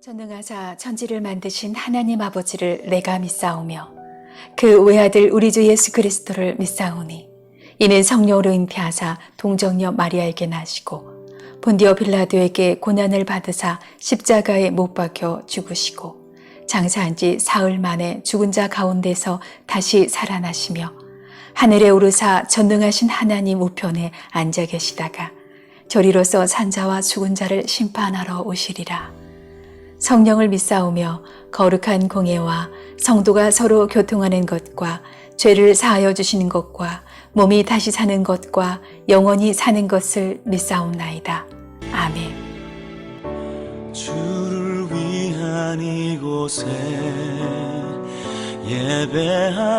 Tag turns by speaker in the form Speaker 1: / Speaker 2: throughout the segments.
Speaker 1: 전능하사 천지를 만드신 하나님 아버지를 내가 믿사오며 그 외아들 우리 주 예수 그리스도를 믿사오니 이는 성령으로 잉태하사 동정녀 마리아에게 나시고 본디오 빌라도에게 고난을 받으사 십자가에 못 박혀 죽으시고 장사한 지 사흘 만에 죽은 자 가운데서 다시 살아나시며 하늘에 오르사 전능하신 하나님 우편에 앉아 계시다가 저리로서 산자와 죽은 자를 심판하러 오시리라. 성령을 믿사오며 거룩한 공예와 성도가 서로 교통하는 것과 죄를 사하여 주시는 것과 몸이 다시 사는 것과 영원히 사는 것을 믿사옵나이다. 아멘.
Speaker 2: 주를 위한 이곳에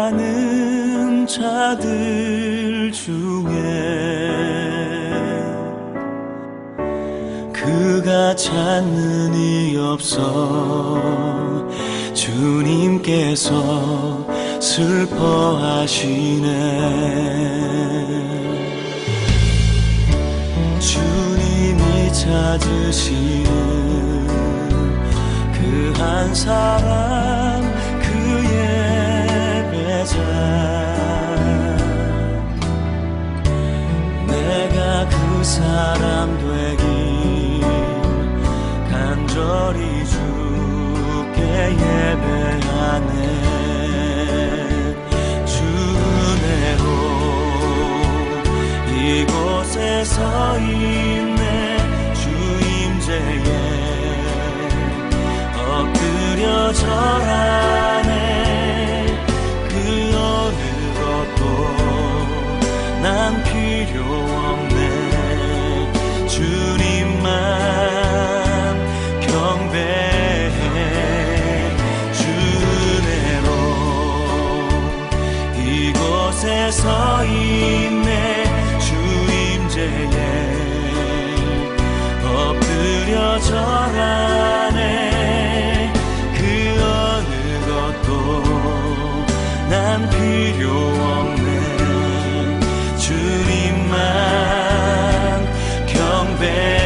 Speaker 2: 예배하는 자들 중에 그가 찾는 이 없어 주님께서 슬퍼하시네. 주님이 찾으시는 그 한 사람 그 예배자 내가 그 사람 되길 간절히 주께 예배하네. 주 은혜로 이곳에 서 있네. 주 임재에 엎드려 절하네. 그 어느 것도 난 필요 없네. 주님만 경배해. 주 은혜로 이곳에 서 있네. 주 임재에 엎드려 절하네. 그 어느 것도 난 필요 없네. 주님만 경배해.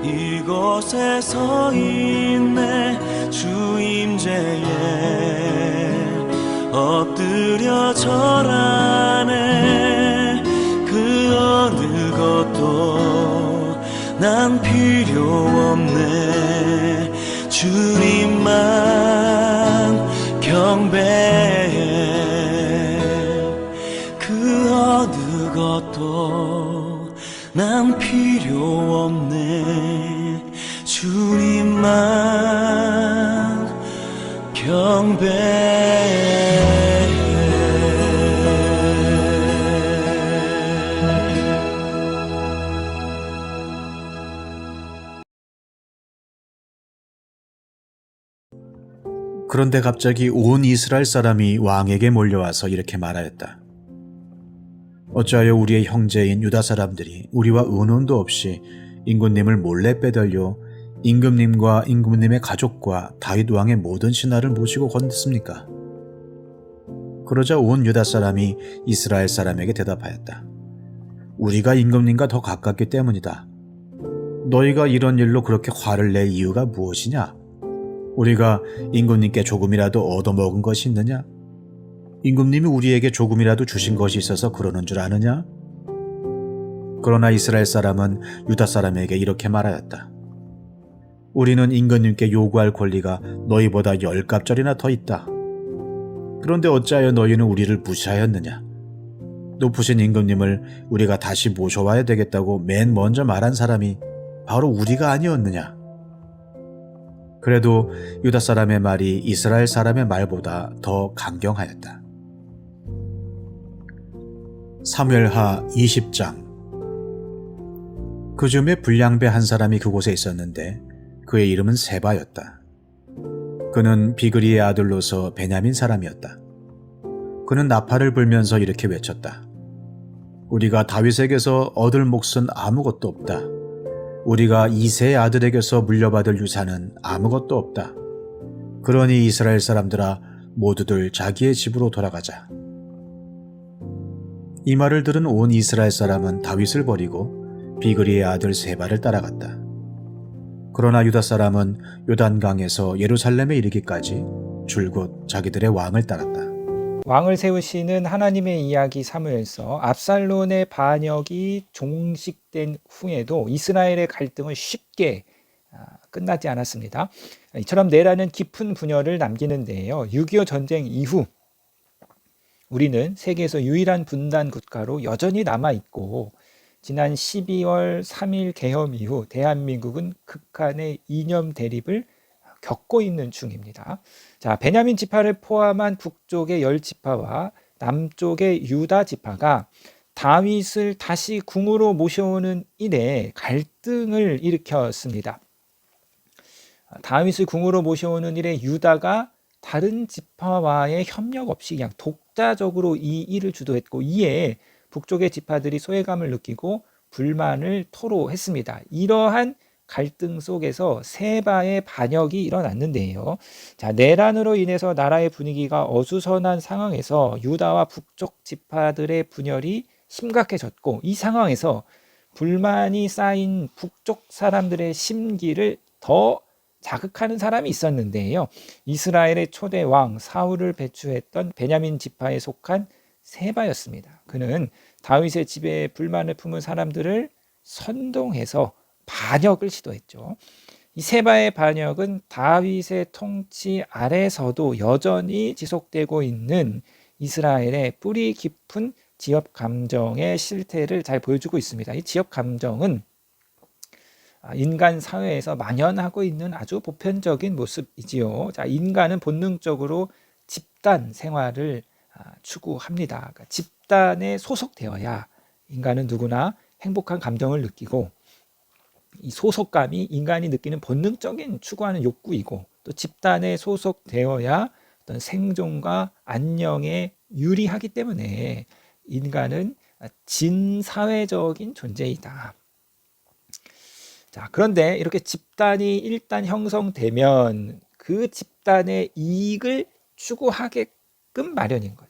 Speaker 2: 이곳에 서 있네. 주 임재에 엎드려 절하네. 그 어느 것도 난 필요 없네. 주님만 경배해. 그 어느 것도 난 필요 없네. 주님만 경배해.
Speaker 3: 그런데 갑자기 온 이스라엘 사람이 왕에게 몰려와서 이렇게 말하였다. 어찌하여 우리의 형제인 유다 사람들이 우리와 의논도 없이 임금님을 몰래 빼돌려 임금님과 임금님의 가족과 다윗 왕의 모든 신하를 모시고 건넜습니까? 그러자 온 유다 사람이 이스라엘 사람에게 대답하였다. 우리가 임금님과 더 가깝기 때문이다. 너희가 이런 일로 그렇게 화를 낼 이유가 무엇이냐? 우리가 임금님께 조금이라도 얻어먹은 것이 있느냐? 임금님이 우리에게 조금이라도 주신 것이 있어서 그러는 줄 아느냐? 그러나 이스라엘 사람은 유다 사람에게 이렇게 말하였다. 우리는 임금님께 요구할 권리가 너희보다 10갑절이나 더 있다. 그런데 어찌하여 너희는 우리를 무시하였느냐? 높으신 임금님을 우리가 다시 모셔와야 되겠다고 맨 먼저 말한 사람이 바로 우리가 아니었느냐? 그래도 유다 사람의 말이 이스라엘 사람의 말보다 더 강경하였다. 사무엘하 20장. 그 즈음에 불량배 한 사람이 그곳에 있었는데 그의 이름은 세바였다. 그는 비그리의 아들로서 베냐민 사람이었다. 그는 나팔을 불면서 이렇게 외쳤다. 우리가 다윗에게서 얻을 몫은 아무것도 없다. 우리가 이새의 아들에게서 물려받을 유산은 아무것도 없다. 그러니 이스라엘 사람들아 모두들 자기의 집으로 돌아가자. 이 말을 들은 온 이스라엘 사람은 다윗을 버리고 비그리의 아들 세바를 따라갔다. 그러나 유다 사람은 요단강에서 예루살렘에 이르기까지 줄곧 자기들의 왕을 따랐다.
Speaker 4: 왕을 세우시는 하나님의 이야기 사무엘서. 압살론의 반역이 종식된 후에도 이스라엘의 갈등은 쉽게 끝나지 않았습니다. 이처럼 내라는 깊은 분열을 남기는데요. 6.25 전쟁 이후 우리는 세계에서 유일한 분단 국가로 여전히 남아있고, 지난 12월 3일 계엄 이후 대한민국은 극한의 이념 대립을 겪고 있는 중입니다. 자, 베냐민 지파를 포함한 북쪽의 10지파와 남쪽의 유다 지파가 다윗을 다시 궁으로 모셔오는 일에 갈등을 일으켰습니다. 다윗을 궁으로 모셔오는 일에 유다가 다른 지파와의 협력 없이 그냥 독자적으로 이 일을 주도했고, 이에 북쪽의 지파들이 소외감을 느끼고 불만을 토로했습니다. 이러한 갈등 속에서 세바의 반역이 일어났는데요. 자, 내란으로 인해서 나라의 분위기가 어수선한 상황에서 유다와 북쪽 지파들의 분열이 심각해졌고, 이 상황에서 불만이 쌓인 북쪽 사람들의 심기를 더 자극하는 사람이 있었는데요. 이스라엘의 초대 왕 사울을 배추했던 베냐민 지파에 속한 세바였습니다. 그는 다윗의 집에 불만을 품은 사람들을 선동해서 반역을 시도했죠. 이 세바의 반역은 다윗의 통치 아래서도 여전히 지속되고 있는 이스라엘의 뿌리 깊은 지역 감정의 실태를 잘 보여주고 있습니다. 이 지역 감정은 인간 사회에서 만연하고 있는 아주 보편적인 모습이지요. 자, 인간은 본능적으로 집단 생활을 추구합니다. 그러니까 집단에 소속되어야 인간은 누구나 행복한 감정을 느끼고, 이 소속감이 인간이 느끼는 본능적인 추구하는 욕구이고, 또 집단에 소속되어야 어떤 생존과 안녕에 유리하기 때문에 인간은 진사회적인 존재이다. 자, 그런데 이렇게 집단이 일단 형성되면 그 집단의 이익을 추구하게끔 마련인 거죠.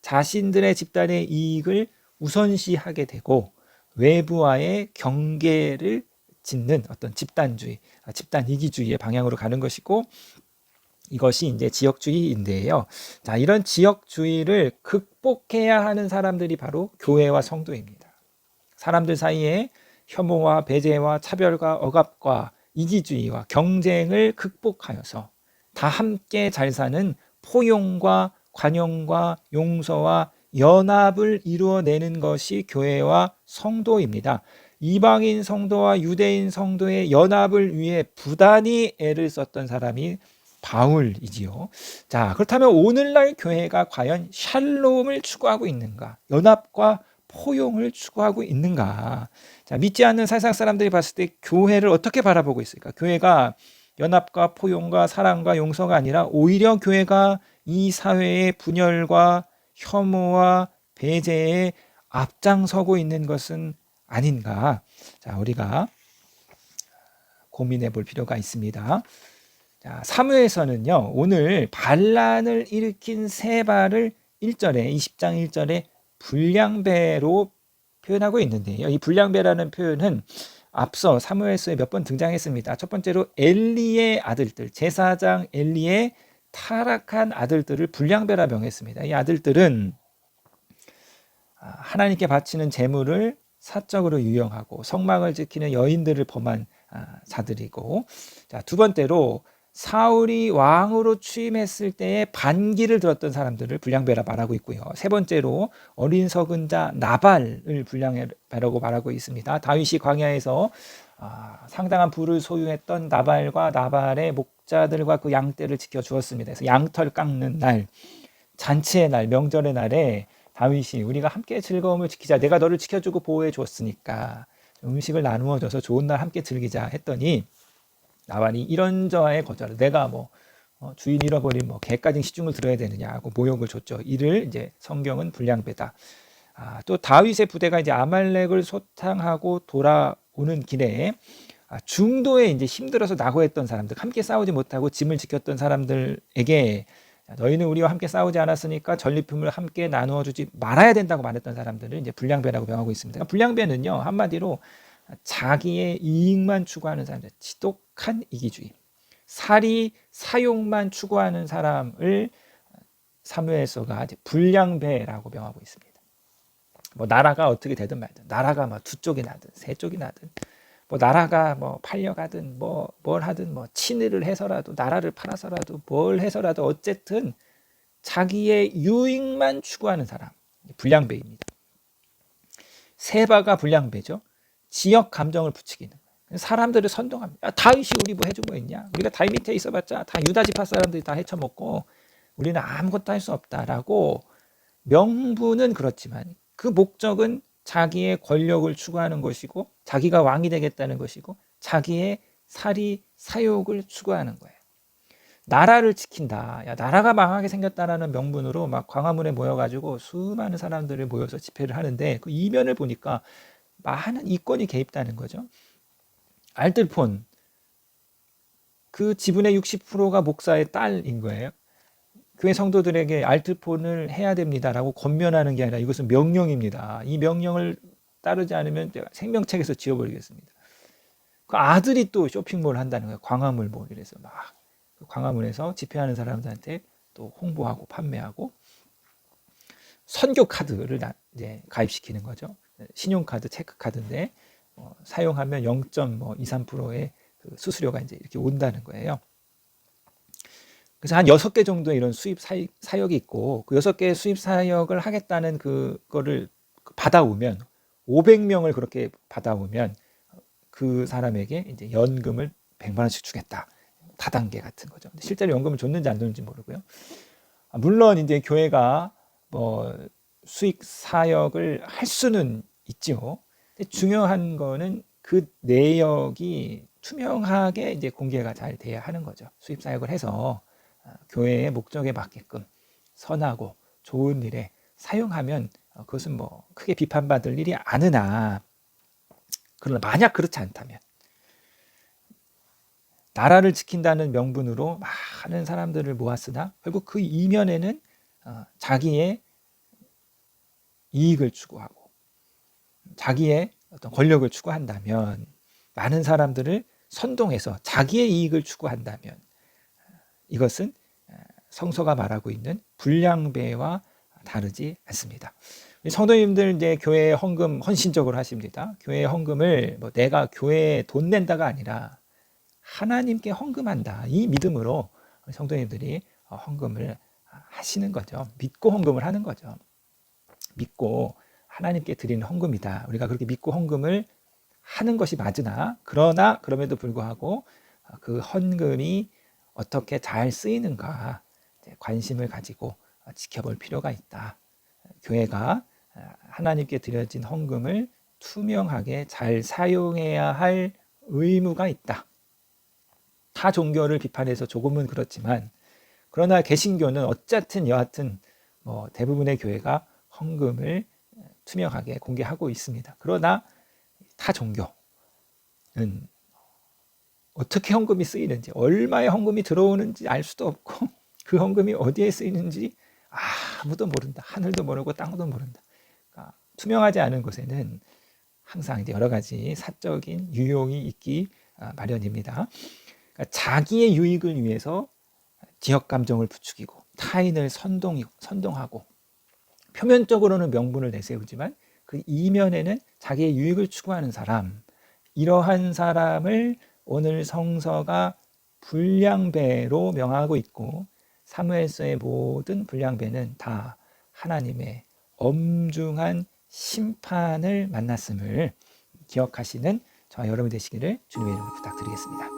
Speaker 4: 자신들의 집단의 이익을 우선시하게 되고 외부와의 경계를 짓는 어떤 집단주의, 집단 이기주의의 방향으로 가는 것이고, 이것이 이제 지역주의인데요. 자, 이런 지역주의를 극복해야 하는 사람들이 바로 교회와 성도입니다. 사람들 사이에 혐오와 배제와 차별과 억압과 이기주의와 경쟁을 극복하여서 다 함께 잘 사는 포용과 관용과 용서와 연합을 이루어내는 것이 교회와 성도입니다. 이방인 성도와 유대인 성도의 연합을 위해 부단히 애를 썼던 사람이 바울이지요. 자, 그렇다면 오늘날 교회가 과연 샬롬을 추구하고 있는가? 연합과 포용을 추구하고 있는가? 자, 믿지 않는 세상 사람들이 봤을 때 교회를 어떻게 바라보고 있을까? 교회가 연합과 포용과 사랑과 용서가 아니라 오히려 교회가 이 사회의 분열과 혐오와 배제에 앞장서고 있는 것은 아닌가? 자, 우리가 고민해 볼 필요가 있습니다. 자, 사무에서는요, 오늘 반란을 일으킨 세바를 1절에 20장 1절에 불량배로 표현하고 있는데요. 이 불량배라는 표현은 앞서 사무엘서에 몇 번 등장했습니다. 첫 번째로 엘리의 아들들, 제사장 엘리의 타락한 아들들을 불량배라 명했습니다. 이 아들들은 하나님께 바치는 제물을 사적으로 유용하고 성막을 지키는 여인들을 범한 자들이고, 자, 두 번째로 사울이 왕으로 취임했을 때에 반기를 들었던 사람들을 불량배라 말하고 있고요. 세 번째로 어린 서근자 나발을 불량배라고 말하고 있습니다. 다윗이 광야에서 상당한 부를 소유했던 나발과 나발의 목자들과 그 양떼를 지켜주었습니다. 그래서 양털 깎는 날, 잔치의 날, 명절의 날에 다윗이 우리가 함께 즐거움을 지키자. 내가 너를 지켜주고 보호해 주었으니까 음식을 나누어 줘서 좋은 날 함께 즐기자 했더니 나발이 이런저의 거절을, 내가 주인 잃어버린 개까지 시중을 들어야 되느냐고 모욕을 줬죠. 이를 이제 성경은 불량배다. 또 다윗의 부대가 이제 아말렉을 소탕하고 돌아오는 길에 중도에 이제 힘들어서 낙오했던 사람들, 함께 싸우지 못하고 짐을 지켰던 사람들에게 너희는 우리와 함께 싸우지 않았으니까 전리품을 함께 나누어 주지 말아야 된다고 말했던 사람들을 이제 불량배라고 명하고 있습니다. 불량배는요, 한마디로 자기의 이익만 추구하는 사람들, 지독한 이기주의, 사리 사욕만 추구하는 사람을 사무엘서가 이제 불량배라고 명하고 있습니다. 나라가 어떻게 되든 말든, 나라가 두 쪽이 나든 세 쪽이 나든, 나라가 팔려가든 뭘 하든 친일을 해서라도, 나라를 팔아서라도, 뭘 해서라도 어쨌든 자기의 유익만 추구하는 사람, 불량배입니다. 세바가 불량배죠. 지역 감정을 부추기는 거예요. 사람들을 선동합니다. 다윗이 우리 해준 거 있냐? 우리가 다윗 밑에 있어봤자 다 유다 지파 사람들이 다 헤쳐먹고 우리는 아무것도 할 수 없다라고, 명분은 그렇지만 그 목적은 자기의 권력을 추구하는 것이고, 자기가 왕이 되겠다는 것이고, 자기의 사리 사욕을 추구하는 거예요. 나라를 지킨다. 나라가 망하게 생겼다라는 명분으로 광화문에 모여가지고 수많은 사람들을 모여서 집회를 하는데, 그 이면을 보니까 많은 이권이 개입되는 거죠. 알뜰폰, 그 지분의 60%가 목사의 딸인 거예요. 교회 성도들에게 알뜰폰을 해야 됩니다라고 권면하는 게 아니라 이것은 명령입니다. 이 명령을 따르지 않으면 제가 생명책에서 지워버리겠습니다. 그 아들이 또 쇼핑몰을 한다는 거예요. 광화문몰. 이래서 광화문에서 집회하는 사람들한테 또 홍보하고 판매하고, 선교 카드를 이제 가입시키는 거죠. 신용카드, 체크카드인데 사용하면 0.23%의 그 수수료가 이제 이렇게 온다는 거예요. 그래서 한 6개 정도의 이런 수입 사역이 있고, 그 6개의 수입 사역을 하겠다는 그거를 받아오면, 500명을 그렇게 받아오면 그 사람에게 이제 연금을 100만 원씩 주겠다. 다단계 같은 거죠. 실제로 연금을 줬는지 안 줬는지 모르고요. 물론 이제 교회가 수익 사역을 할 수는 있죠. 근데 중요한 거는 그 내역이 투명하게 이제 공개가 잘 돼야 하는 거죠. 수입 사역을 해서 교회의 목적에 맞게끔 선하고 좋은 일에 사용하면 그것은 크게 비판받을 일이 아니나, 그러나 만약 그렇지 않다면, 나라를 지킨다는 명분으로 많은 사람들을 모았으나 결국 그 이면에는 자기의 이익을 추구하고 자기의 어떤 권력을 추구한다면, 많은 사람들을 선동해서 자기의 이익을 추구한다면, 이것은 성서가 말하고 있는 불량배와 다르지 않습니다. 성도님들 이제 교회에 헌금 헌신적으로 하십니다. 교회에 헌금을 내가 교회에 돈 낸다가 아니라 하나님께 헌금한다, 이 믿음으로 성도님들이 헌금을 하시는 거죠. 믿고 헌금을 하는 거죠. 믿고 하나님께 드리는 헌금이다. 우리가 그렇게 믿고 헌금을 하는 것이 맞으나, 그러나 그럼에도 불구하고 그 헌금이 어떻게 잘 쓰이는가 관심을 가지고 지켜볼 필요가 있다. 교회가 하나님께 드려진 헌금을 투명하게 잘 사용해야 할 의무가 있다. 타 종교를 비판해서 조금은 그렇지만, 그러나 개신교는 어쨌든 여하튼 대부분의 교회가 헌금을 투명하게 공개하고 있습니다. 그러나 타 종교는 어떻게 헌금이 쓰이는지, 얼마의 헌금이 들어오는지 알 수도 없고 그 헌금이 어디에 쓰이는지 아무도 모른다. 하늘도 모르고 땅도 모른다. 그러니까 투명하지 않은 곳에는 항상 이제 여러 가지 사적인 유용이 있기 마련입니다. 그러니까 자기의 유익을 위해서 지역 감정을 부추기고 타인을 선동하고 표면적으로는 명분을 내세우지만 그 이면에는 자기의 유익을 추구하는 사람, 이러한 사람을 오늘 성서가 불량배로 명하고 있고 사무엘서의 모든 불량배는 다 하나님의 엄중한 심판을 만났음을 기억하시는 저와 여러분 되시기를 주님의 이름으로 부탁드리겠습니다.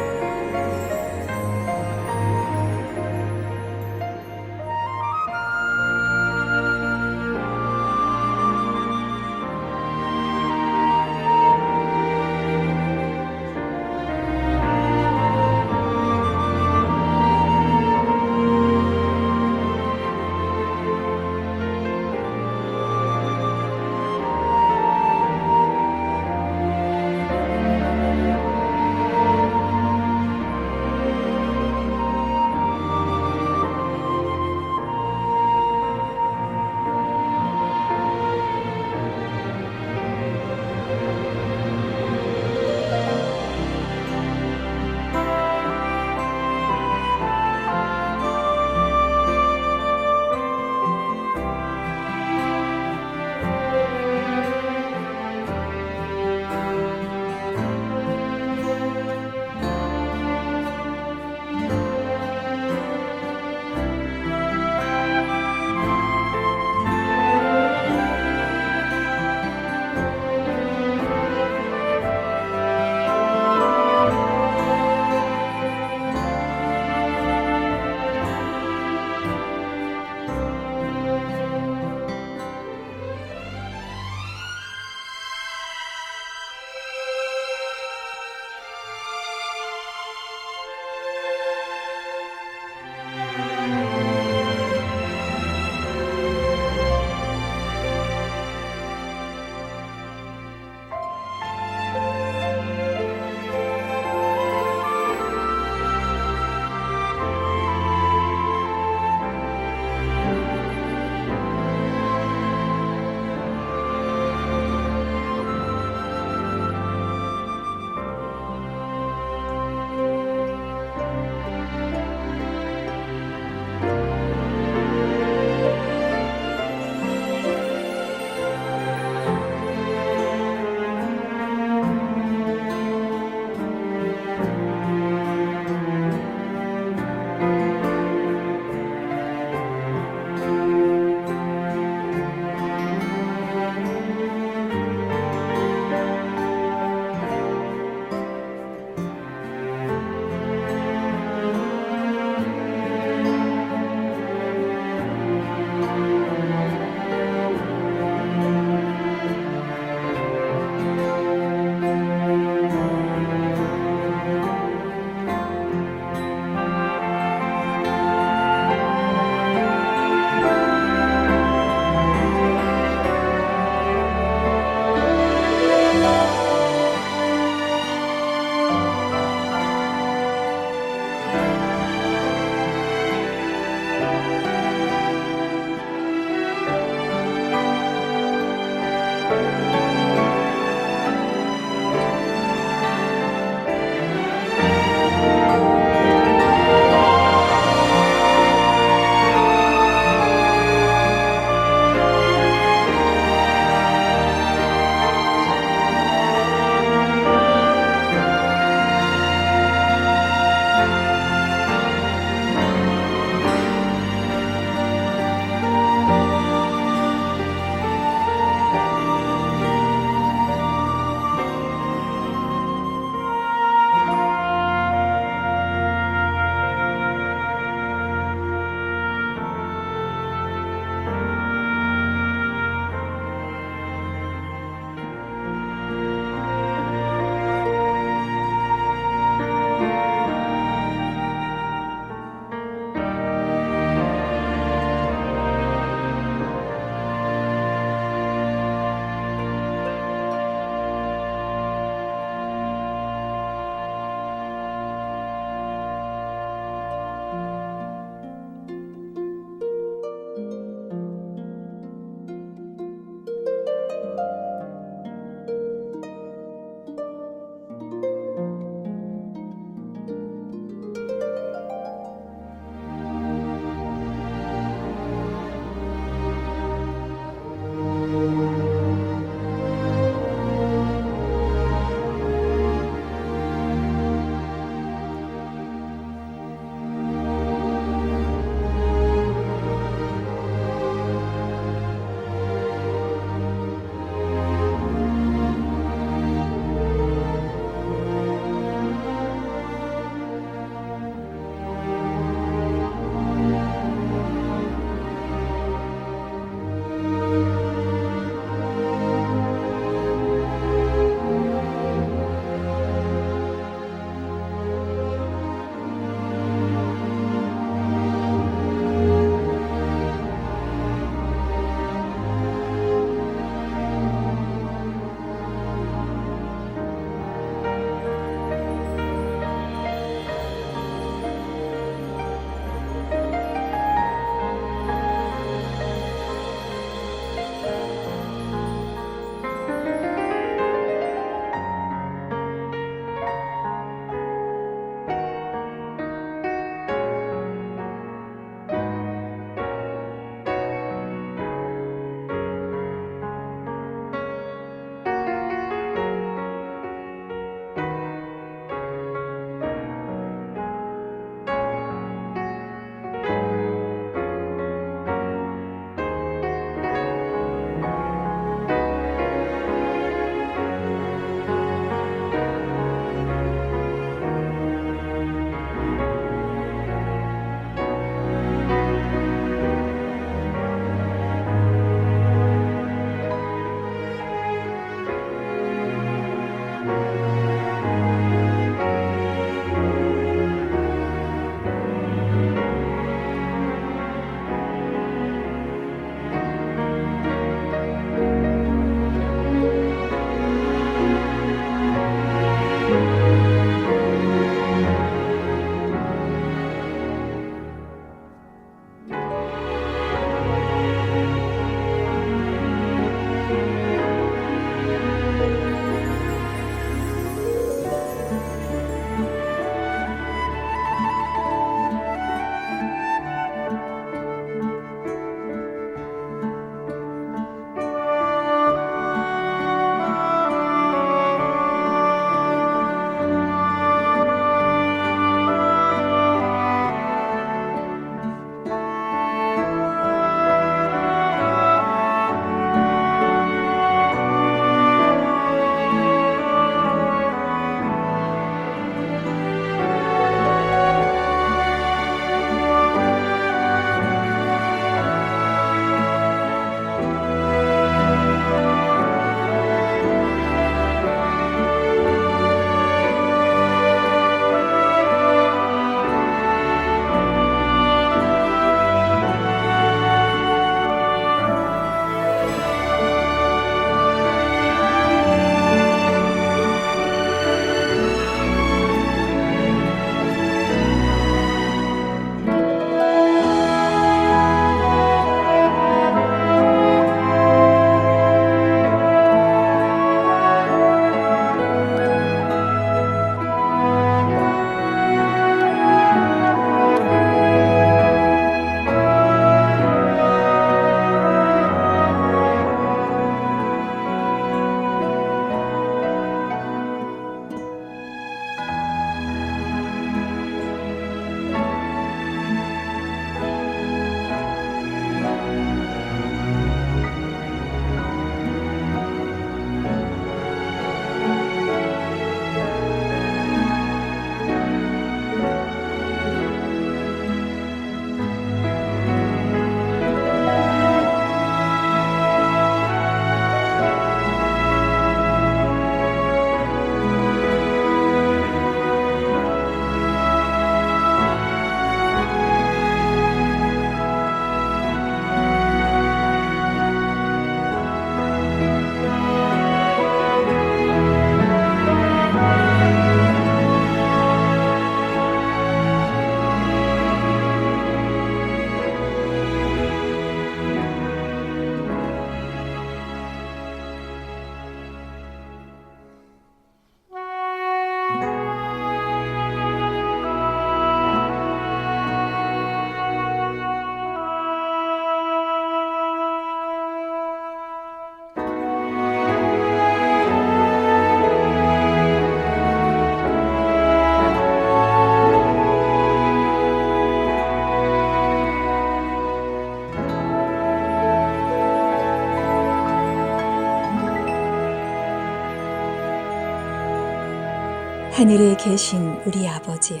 Speaker 1: 하늘에 계신 우리 아버지여,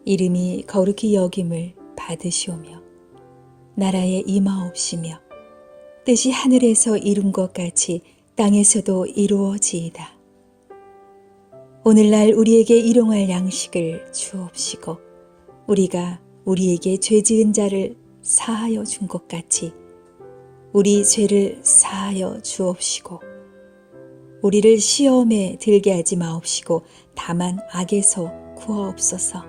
Speaker 1: 이름이 거룩히 여김을 받으시오며 나라에 임하옵시며 뜻이 하늘에서 이룬 것 같이 땅에서도 이루어지이다. 오늘날 우리에게 일용할 양식을 주옵시고 우리가 우리에게 죄 지은 자를 사하여 준 것 같이 우리 죄를 사하여 주옵시고 우리를 시험에 들게 하지 마옵시고 다만 악에서 구하옵소서.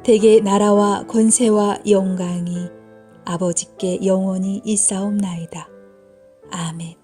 Speaker 1: 대개 나라와 권세와 영광이 아버지께 영원히 있사옵나이다. 아멘.